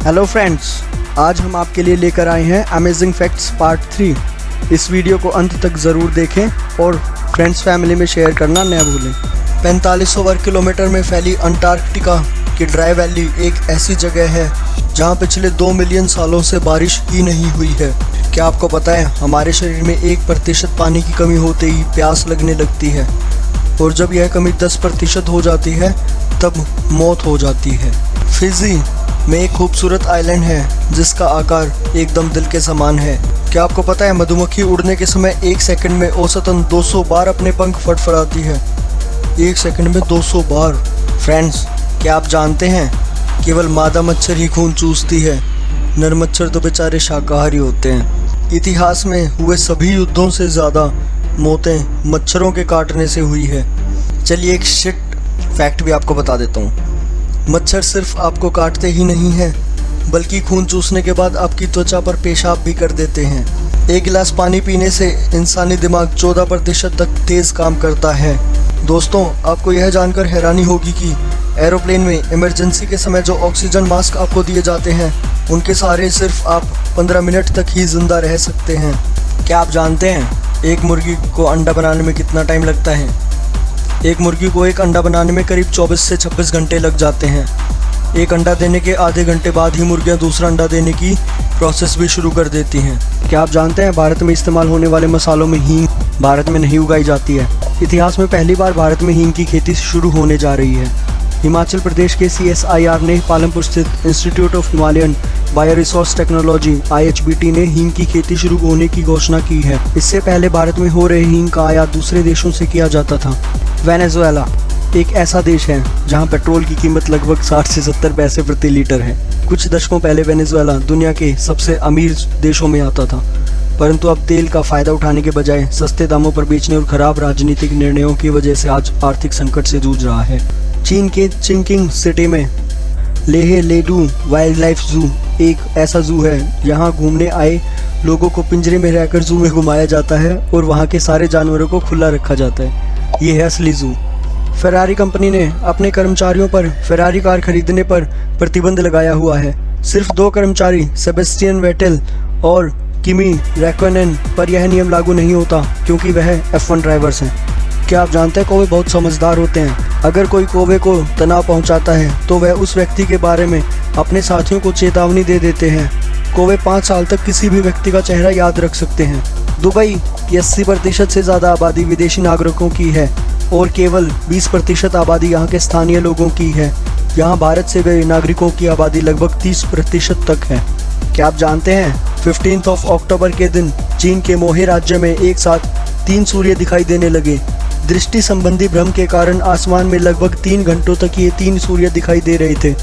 Hello friends, आज हम आपके लिए लेकर आए हैं अमेजिंग फैक्ट्स पार्ट 3। इस वीडियो को अंत तक ज़रूर देखें और फ्रेंड्स फैमिली में शेयर करना न भूलें। 4500 वर्ग किलोमीटर में फैली अंटार्कटिका की ड्राई वैली एक ऐसी जगह है जहां पिछले 2 मिलियन सालों से बारिश ही नहीं हुई है। क्या आपको पता है, हमारे शरीर में 1% पानी की कमी होते ही प्यास लगने लगती है और जब यह कमी 10% हो जाती है तब मौत हो जाती है। फिजी में एक खूबसूरत आइलैंड है जिसका आकार एकदम दिल के समान है। क्या आपको पता है, मधुमक्खी उड़ने के समय 1 सेकंड में औसतन 200 बार अपने पंख फड़फड़ाती है। 1 सेकंड में 200 बार। फ्रेंड्स, क्या आप जानते हैं केवल मादा मच्छर ही खून चूसती है, नर मच्छर तो बेचारे शाकाहारी होते हैं। इतिहास में हुए सभी युद्धों से ज़्यादा मौतें मच्छरों के काटने से हुई है। चलिए एक शिट फैक्ट भी आपको बता देता हूँ। मच्छर सिर्फ आपको काटते ही नहीं हैं बल्कि खून चूसने के बाद आपकी त्वचा पर पेशाब भी कर देते हैं। 1 गिलास पानी पीने से इंसानी दिमाग 14% तक तेज़ काम करता है। दोस्तों, आपको यह जानकर हैरानी होगी कि एरोप्लेन में इमरजेंसी के समय जो ऑक्सीजन मास्क आपको दिए जाते हैं उनके सहारे सिर्फ आप 15 मिनट तक ही जिंदा रह सकते हैं। क्या आप जानते हैं एक मुर्गी को अंडा बनाने में कितना टाइम लगता है? एक मुर्गी को एक अंडा बनाने में करीब 24 से 26 घंटे लग जाते हैं। एक अंडा देने के आधे घंटे बाद ही मुर्गियां दूसरा अंडा देने की प्रोसेस भी शुरू कर देती हैं। क्या आप जानते हैं भारत में इस्तेमाल होने वाले मसालों में हींग भारत में नहीं उगाई जाती है। इतिहास में पहली बार भारत में हींग की खेती शुरू होने जा रही है। हिमाचल प्रदेश के CSIR ने पालमपुर स्थित institute of Himalayan bio resource technology IHBT ने हींग की खेती शुरू होने की घोषणा की है। इससे पहले भारत में हो रहे हींग का आयात दूसरे देशों से किया जाता था। वेनेजुएला एक ऐसा देश है जहां पेट्रोल की कीमत लगभग 60 से 70 पैसे प्रति लीटर है। कुछ दशकों पहले वेनेजुएला दुनिया के सबसे अमीर देशों में आता था, परंतु अब तेल का फायदा उठाने के बजाय सस्ते दामों पर बेचने और खराब राजनीतिक निर्णयों की वजह से आज आर्थिक संकट से जूझ रहा है। चीन के चिंकिंग सिटी में लेहे लेडू वाइल्ड लाइफ जू एक ऐसा जू है जहां घूमने आए लोगों को पिंजरे में रहकर जू में घुमाया जाता है और वहां के सारे जानवरों को खुला रखा जाता है। ये है असली जू। फेरारी कंपनी ने अपने कर्मचारियों पर फेरारी कार खरीदने पर प्रतिबंध लगाया हुआ है। सिर्फ 2 कर्मचारी सेबेस्टियन वेटेल और किमी रैक्कोनेन पर यह नियम लागू नहीं होता क्योंकि वह F1 ड्राइवर्स हैं। क्या आप जानते हैं कौवे बहुत समझदार होते हैं? अगर कोई कौवे को तनाव पहुंचाता है तो वह उस व्यक्ति के बारे में अपने साथियों को चेतावनी दे देते हैं। कौवे 5 साल तक किसी भी व्यक्ति का चेहरा याद रख सकते हैं। दुबई की 80% से ज़्यादा आबादी विदेशी नागरिकों की है और केवल 20% आबादी यहाँ के स्थानीय लोगों की है। यहाँ भारत से गए नागरिकों की आबादी लगभग 30% तक है। क्या आप जानते हैं 15 अक्टूबर के दिन चीन के मोहे राज्य में एक साथ 3 सूर्य दिखाई देने लगे। दृष्टि संबंधी भ्रम के कारण आसमान में लगभग 3 घंटों तक ये 3 सूर्य दिखाई दे रहे थे।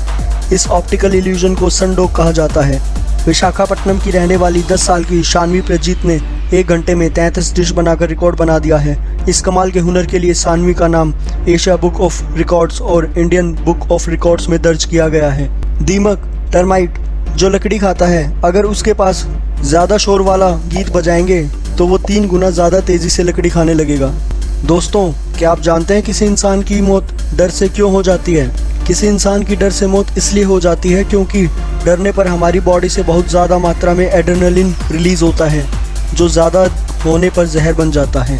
इस ऑप्टिकल इल्यूजन को सनडोग कहा जाता है। विशाखापट्टनम की रहने वाली 10 साल की शानवी प्रजीत ने 1 घंटे में 33 डिश बनाकर रिकॉर्ड बना दिया है। इस कमाल के हुनर के लिए सानवी का नाम एशिया बुक ऑफ रिकॉर्ड्स और इंडियन बुक ऑफ रिकॉर्ड्स में दर्ज किया गया है। दीमक टर्माइट जो लकड़ी खाता है, अगर उसके पास ज़्यादा शोर वाला गीत बजाएंगे तो वो 3 गुना ज़्यादा तेज़ी से लकड़ी खाने लगेगा। दोस्तों, क्या आप जानते हैं किसी इंसान की मौत डर से क्यों हो जाती है? किसी इंसान की डर से मौत इसलिए हो जाती है क्योंकि डरने पर हमारी बॉडी से बहुत ज़्यादा मात्रा में एड्रेनलिन रिलीज़ होता है जो ज़्यादा होने पर जहर बन जाता है।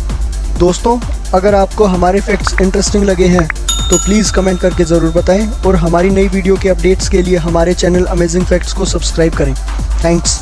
दोस्तों, अगर आपको हमारे फैक्ट्स इंटरेस्टिंग लगे हैं तो प्लीज़ कमेंट करके ज़रूर बताएं और हमारी नई वीडियो के अपडेट्स के लिए हमारे चैनल अमेजिंग फैक्ट्स को सब्सक्राइब करें। थैंक्स।